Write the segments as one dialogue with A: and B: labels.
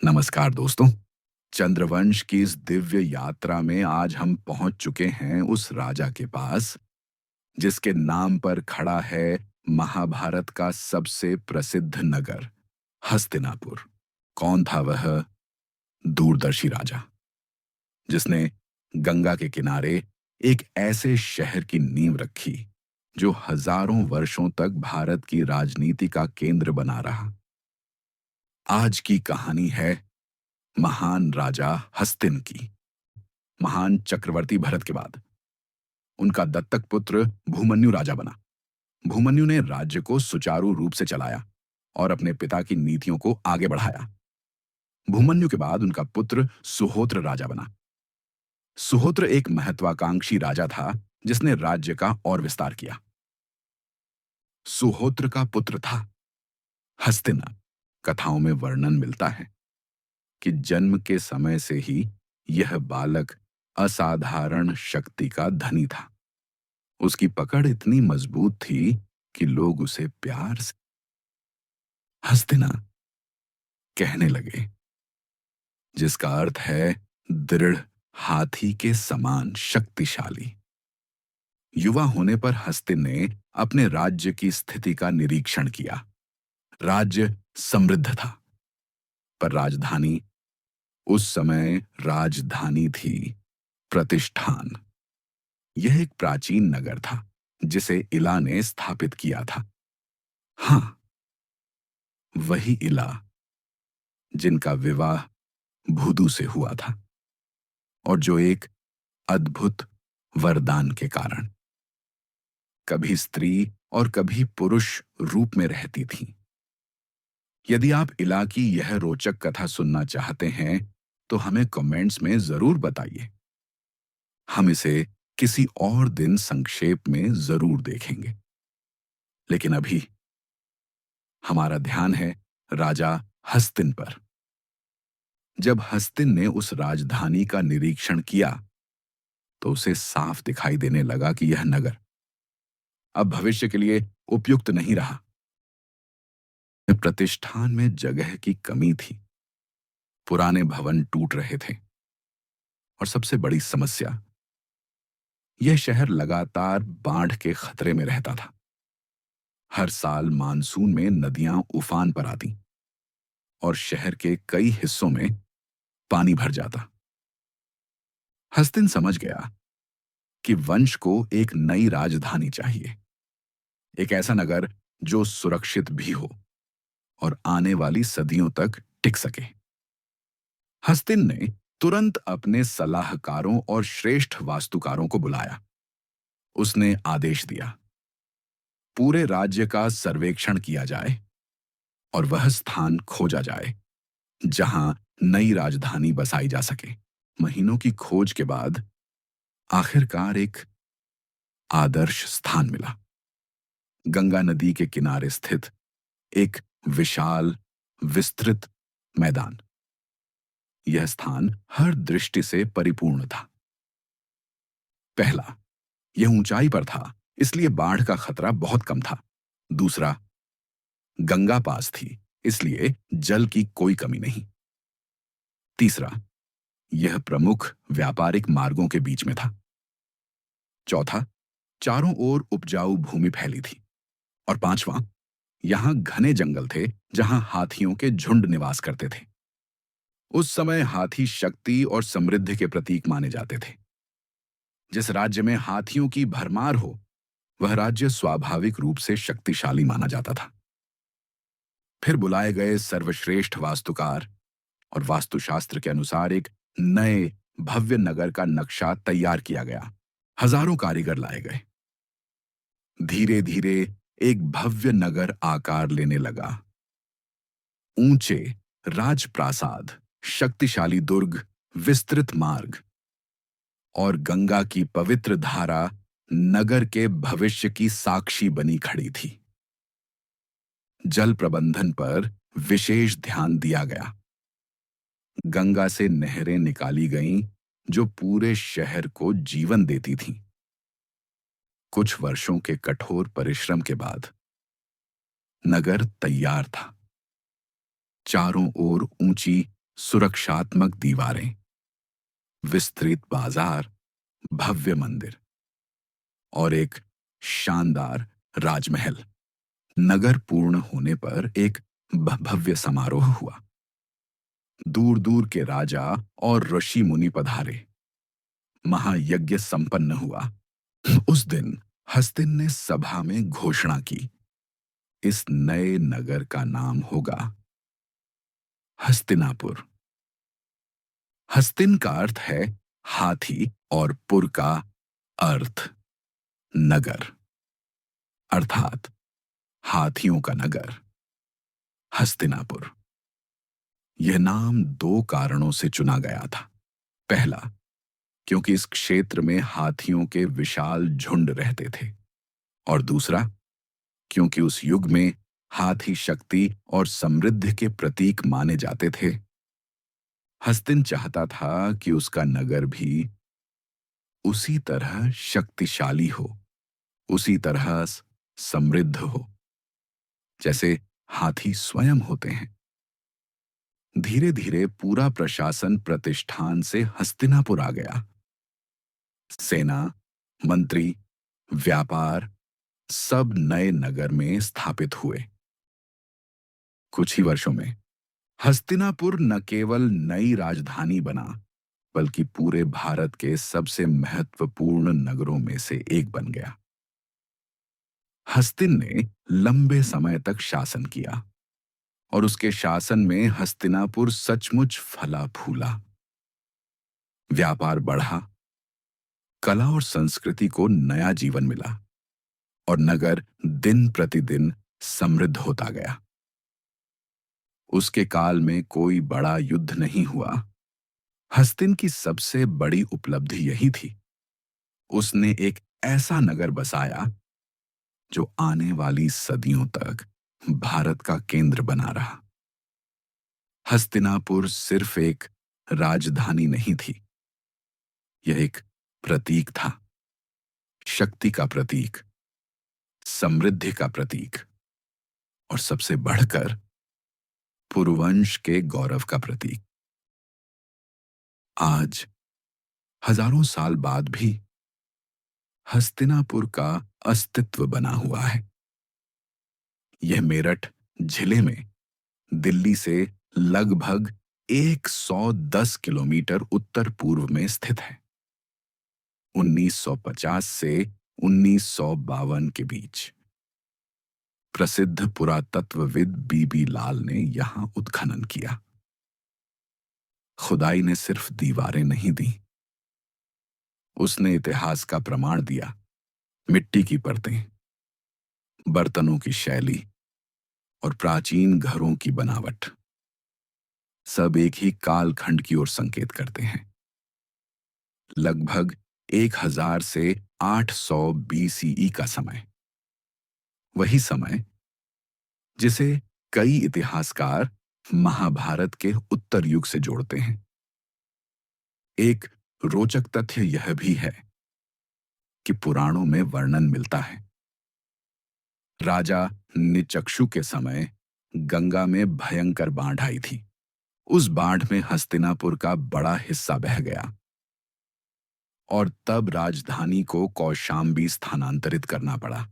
A: नमस्कार दोस्तों। चंद्रवंश की इस दिव्य यात्रा में आज हम पहुंच चुके हैं उस राजा के पास जिसके नाम पर खड़ा है महाभारत का सबसे प्रसिद्ध नगर हस्तिनापुर। कौन था वह दूरदर्शी राजा जिसने गंगा के किनारे एक ऐसे शहर की नींव रखी जो हजारों वर्षों तक भारत की राजनीति का केंद्र बना रहा। आज की कहानी है महान राजा हस्तिन की। महान चक्रवर्ती भरत के बाद उनका दत्तक पुत्र भूमन्यु राजा बना। भूमन्यु ने राज्य को सुचारू रूप से चलाया और अपने पिता की नीतियों को आगे बढ़ाया। भूमन्यु के बाद उनका पुत्र सुहोत्र राजा बना। सुहोत्र एक महत्वाकांक्षी राजा था जिसने राज्य का और विस्तार किया। सुहोत्र का पुत्र था हस्तिना। कथाओं में वर्णन मिलता है कि जन्म के समय से ही यह बालक असाधारण शक्ति का धनी था। उसकी पकड़ इतनी मजबूत थी कि लोग उसे प्यार से हस्तिना कहने लगे, जिसका अर्थ है दृढ़ हाथी के समान शक्तिशाली। युवा होने पर हस्तिन ने अपने राज्य की स्थिति का निरीक्षण किया। राज्य समृद्ध था, पर राजधानी उस समय राजधानी थी प्रतिष्ठान। यह एक प्राचीन नगर था जिसे इला ने स्थापित किया था। हाँ, वही इला जिनका विवाह भुदु से हुआ था और जो एक अद्भुत वरदान के कारण कभी स्त्री और कभी पुरुष रूप में रहती थी। यदि आप इला की यह रोचक कथा सुनना चाहते हैं तो हमें कमेंट्स में जरूर बताइए। हम इसे किसी और दिन संक्षेप में जरूर देखेंगे। लेकिन अभी हमारा ध्यान है राजा हस्तिन पर। जब हस्तिन ने उस राजधानी का निरीक्षण किया तो उसे साफ दिखाई देने लगा कि यह नगर अब भविष्य के लिए उपयुक्त नहीं रहा। प्रतिष्ठान में जगह की कमी थी, पुराने भवन टूट रहे थे और सबसे बड़ी समस्या, यह शहर लगातार बाढ़ के खतरे में रहता था। हर साल मानसून में नदियां उफान पर आती और शहर के कई हिस्सों में पानी भर जाता। हस्तिन समझ गया कि वंश को एक नई राजधानी चाहिए, एक ऐसा नगर जो सुरक्षित भी हो और आने वाली सदियों तक टिक सके। हस्तिन ने तुरंत अपने सलाहकारों और श्रेष्ठ वास्तुकारों को बुलाया। उसने आदेश दिया, पूरे राज्य का सर्वेक्षण किया जाए और वह स्थान खोजा जाए जहां नई राजधानी बसाई जा सके। महीनों की खोज के बाद आखिरकार एक आदर्श स्थान मिला। गंगा नदी के किनारे स्थित एक विशाल विस्तृत मैदान। यह स्थान हर दृष्टि से परिपूर्ण था। पहला, यह ऊंचाई पर था, इसलिए बाढ़ का खतरा बहुत कम था। दूसरा, गंगा पास थी, इसलिए जल की कोई कमी नहीं। तीसरा, यह प्रमुख व्यापारिक मार्गों के बीच में था। चौथा, चारों ओर उपजाऊ भूमि फैली थी। और पांचवां, यहां घने जंगल थे जहां हाथियों के झुंड निवास करते थे। उस समय हाथी शक्ति और समृद्धि के प्रतीक माने जाते थे। जिस राज्य में हाथियों की भरमार हो, वह राज्य स्वाभाविक रूप से शक्तिशाली माना जाता था। फिर बुलाए गए सर्वश्रेष्ठ वास्तुकार और वास्तुशास्त्र के अनुसार एक नए भव्य नगर का नक्शा तैयार किया गया। हजारों कारीगर लाए गए। धीरे धीरे एक भव्य नगर आकार लेने लगा। ऊंचे राजप्रासाद, शक्तिशाली दुर्ग, विस्तृत मार्ग और गंगा की पवित्र धारा नगर के भविष्य की साक्षी बनी खड़ी थी। जल प्रबंधन पर विशेष ध्यान दिया गया। गंगा से नहरें निकाली गईं जो पूरे शहर को जीवन देती थीं। कुछ वर्षों के कठोर परिश्रम के बाद नगर तैयार था। चारों ओर ऊंची सुरक्षात्मक दीवारें, विस्तृत बाजार, भव्य मंदिर और एक शानदार राजमहल। नगर पूर्ण होने पर एक भव्य समारोह हुआ। दूर दूर के राजा और ऋषि मुनि पधारे। महायज्ञ संपन्न हुआ। उस दिन हस्तिन ने सभा में घोषणा की, इस नए नगर का नाम होगा हस्तिनापुर। हस्तिन का अर्थ है हाथी और पुर का अर्थ नगर, अर्थात हाथियों का नगर हस्तिनापुर। यह नाम दो कारणों से चुना गया था। पहला, क्योंकि इस क्षेत्र में हाथियों के विशाल झुंड रहते थे, और दूसरा, क्योंकि उस युग में हाथी शक्ति और समृद्धि के प्रतीक माने जाते थे। हस्तिन चाहता था कि उसका नगर भी उसी तरह शक्तिशाली हो, उसी तरह समृद्ध हो, जैसे हाथी स्वयं होते हैं। धीरे धीरे पूरा प्रशासन प्रतिष्ठान से हस्तिनापुर आ गया। सेना, मंत्री, व्यापार सब नए नगर में स्थापित हुए। कुछ ही वर्षों में हस्तिनापुर न केवल नई राजधानी बना, बल्कि पूरे भारत के सबसे महत्वपूर्ण नगरों में से एक बन गया। हस्तिन ने लंबे समय तक शासन किया और उसके शासन में हस्तिनापुर सचमुच फला फूला। व्यापार बढ़ा, कला और संस्कृति को नया जीवन मिला और नगर दिन प्रतिदिन समृद्ध होता गया। उसके काल में कोई बड़ा युद्ध नहीं हुआ। हस्तिन की सबसे बड़ी उपलब्धि यही थी, उसने एक ऐसा नगर बसाया जो आने वाली सदियों तक भारत का केंद्र बना रहा। हस्तिनापुर सिर्फ एक राजधानी नहीं थी, यह एक प्रतीक था, शक्ति का प्रतीक, समृद्धि का प्रतीक और सबसे बढ़कर पुरुवंश के गौरव का प्रतीक। आज हजारों साल बाद भी हस्तिनापुर का अस्तित्व बना हुआ है। यह मेरठ जिले में दिल्ली से लगभग 110 किलोमीटर उत्तर पूर्व में स्थित है। 1950 से 1952 के बीच प्रसिद्ध पुरातत्वविद बीबी लाल ने यहां उत्खनन किया। खुदाई ने सिर्फ दीवारें नहीं दी, उसने इतिहास का प्रमाण दिया। मिट्टी की परतें, बर्तनों की शैली और प्राचीन घरों की बनावट सब एक ही कालखंड की ओर संकेत करते हैं। लगभग 1000 से 800 बीसीई का समय, वही समय जिसे कई इतिहासकार महाभारत के उत्तर युग से जोड़ते हैं। एक रोचक तथ्य यह भी है कि पुराणों में वर्णन मिलता है, राजा निचक्षु के समय गंगा में भयंकर बाढ़ आई थी। उस बाढ़ में हस्तिनापुर का बड़ा हिस्सा बह गया और तब राजधानी को कौशाम्बी स्थानांतरित करना पड़ा।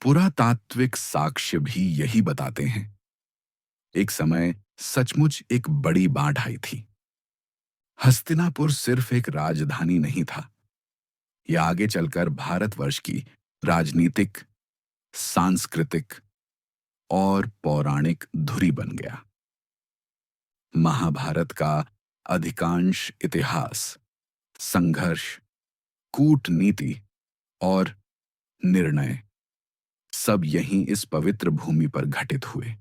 A: पुरातात्विक साक्ष्य भी यही बताते हैं। एक समय सचमुच एक बड़ी बाढ़ आई थी। हस्तिनापुर सिर्फ एक राजधानी नहीं था, यह आगे चलकर भारतवर्ष की राजनीतिक, सांस्कृतिक और पौराणिक धुरी बन गया। महाभारत का अधिकांश इतिहास, संघर्ष, कूटनीति और निर्णय सब यहीं इस पवित्र भूमि पर घटित हुए।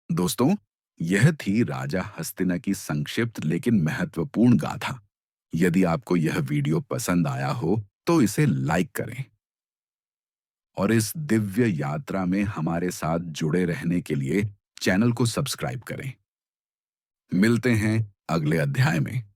A: दोस्तों, यह थी राजा हस्तिना की संक्षिप्त लेकिन महत्वपूर्ण गाथा। यदि आपको यह वीडियो पसंद आया हो तो इसे लाइक करें और इस दिव्य यात्रा में हमारे साथ जुड़े रहने के लिए चैनल को सब्सक्राइब करें। मिलते हैं अगले अध्याय में।